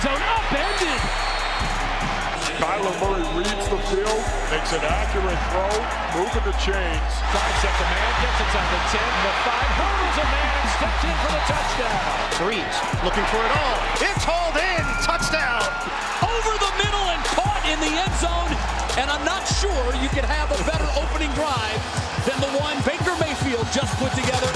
zone, upended. Kyler Murray reads the field, makes an accurate throw, moving the chains. Sidestep the man, gets inside the 10, the 5, hurdles a man, and steps in for the touchdown. Breeze looking for it all. It's hauled in. Touchdown. Over the middle and caught in the end zone. And I'm not sure you could have a better opening drive than the one Baker Mayfield just put together.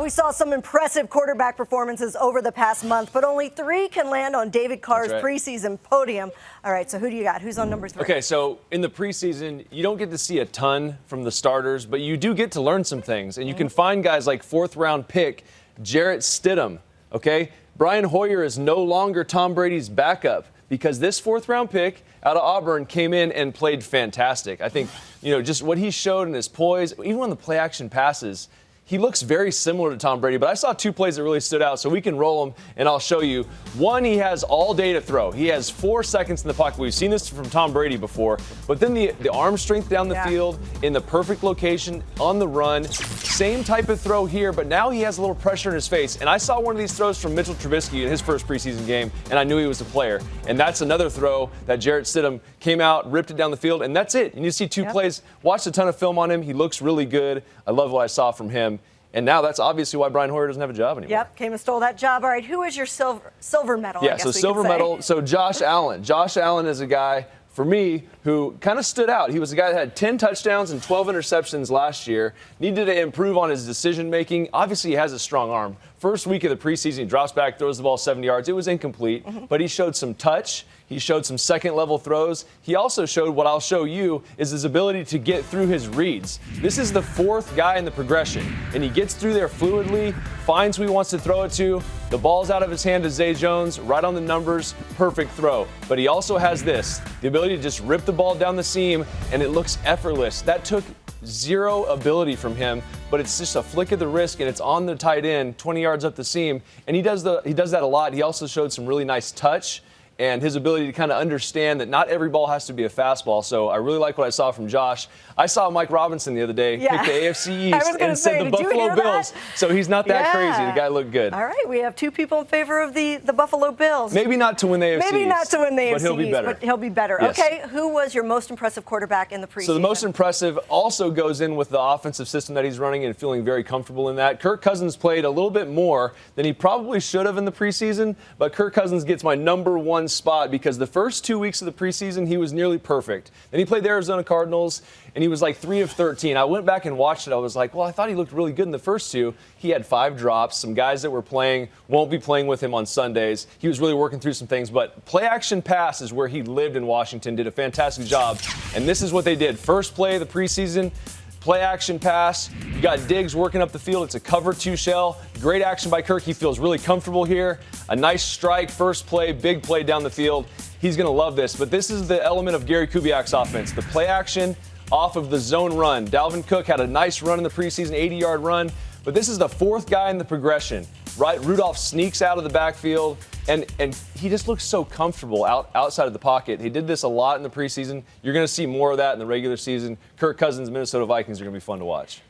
We saw some impressive quarterback performances over the past month, but only 3 can land on David Carr's preseason podium. All right, so who do you got? Who's on number 3? Okay, so in the preseason, you don't get to see a ton from the starters, but you do get to learn some things. And you can find guys like 4th-round pick Jarrett Stidham, okay? Brian Hoyer is no longer Tom Brady's backup because this 4th-round pick out of Auburn came in and played fantastic. I think, just what he showed in his poise, even on the play-action passes, he looks very similar to Tom Brady, but I saw 2 plays that really stood out, so we can roll them, and I'll show you. One, he has all day to throw. He has 4 seconds in the pocket. We've seen this from Tom Brady before, but then the arm strength down the field, in the perfect location, on the run. Same type of throw here, but now he has a little pressure in his face, and I saw one of these throws from Mitchell Trubisky in his first preseason game, and I knew he was a player. And that's another throw that Jarrett Stidham came out, ripped it down the field, and that's it. And you see 2 plays. Watched a ton of film on him. He looks really good. I love what I saw from him. And now that's obviously why Brian Hoyer doesn't have a job anymore. Yep, came and stole that job. All right, who is your silver medal? Yeah, so silver medal. So Josh Allen. Josh Allen is a guy, for me, who kind of stood out. He was a guy that had 10 touchdowns and 12 interceptions last year. Needed to improve on his decision-making. Obviously, he has a strong arm. First week of the preseason, he drops back, throws the ball 70 yards. It was incomplete, but he showed some touch. He showed some second-level throws. He also showed what I'll show you is his ability to get through his reads. This is the 4th guy in the progression, and he gets through there fluidly, finds who he wants to throw it to. The ball's out of his hand to Zay Jones, right on the numbers, perfect throw. But he also has this, the ability to just rip the ball down the seam, and it looks effortless. That took 0 ability from him, but it's just a flick of the wrist, and it's on the tight end, 20 yards up the seam, and he does that a lot. He also showed some really nice touch and his ability to kind of understand that not every ball has to be a fastball. So I really like what I saw from Josh. I saw Mike Robinson the other day pick the AFC East and said the Buffalo Bills. So he's not that crazy. The guy looked good. All right, we have 2 people in favor of the Buffalo Bills. Maybe not to win the AFC Maybe not to win the AFC but he'll be better. But he'll be better. Yes. Okay, who was your most impressive quarterback in the preseason? So the most impressive also goes in with the offensive system that he's running and feeling very comfortable in that. Kirk Cousins played a little bit more than he probably should have in the preseason, but Kirk Cousins gets my number 1 spot because the first 2 weeks of the preseason, he was nearly perfect. Then he played the Arizona Cardinals, and he was like 3 of 13. I went back and watched it. I was like, well, I thought he looked really good in the first 2. He had 5 drops. Some guys that were playing won't be playing with him on Sundays. He was really working through some things, but play-action pass is where he lived in Washington, did a fantastic job, and this is what they did. First play of the preseason, play-action pass. You got Diggs working up the field. It's a cover 2 shell. Great action by Kirk. He feels really comfortable here. A nice strike, first play, big play down the field. He's going to love this. But this is the element of Gary Kubiak's offense, the play-action off of the zone run. Dalvin Cook had a nice run in the preseason, 80-yard run. But this is the 4th guy in the progression. Right? Rudolph sneaks out of the backfield, and he just looks so comfortable outside of the pocket. He did this a lot in the preseason. You're going to see more of that in the regular season. Kirk Cousins, Minnesota Vikings are going to be fun to watch.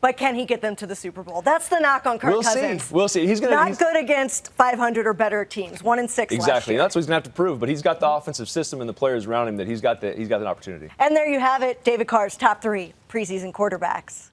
But can he get them to the Super Bowl? That's the knock on Kirk Cousins. We'll see. He's not good against 500 or better teams. 1-6 exactly. last year. That's what he's going to have to prove. But he's got the offensive system and the players around him that he's got an opportunity. And there you have it, David Carr's top 3 preseason quarterbacks.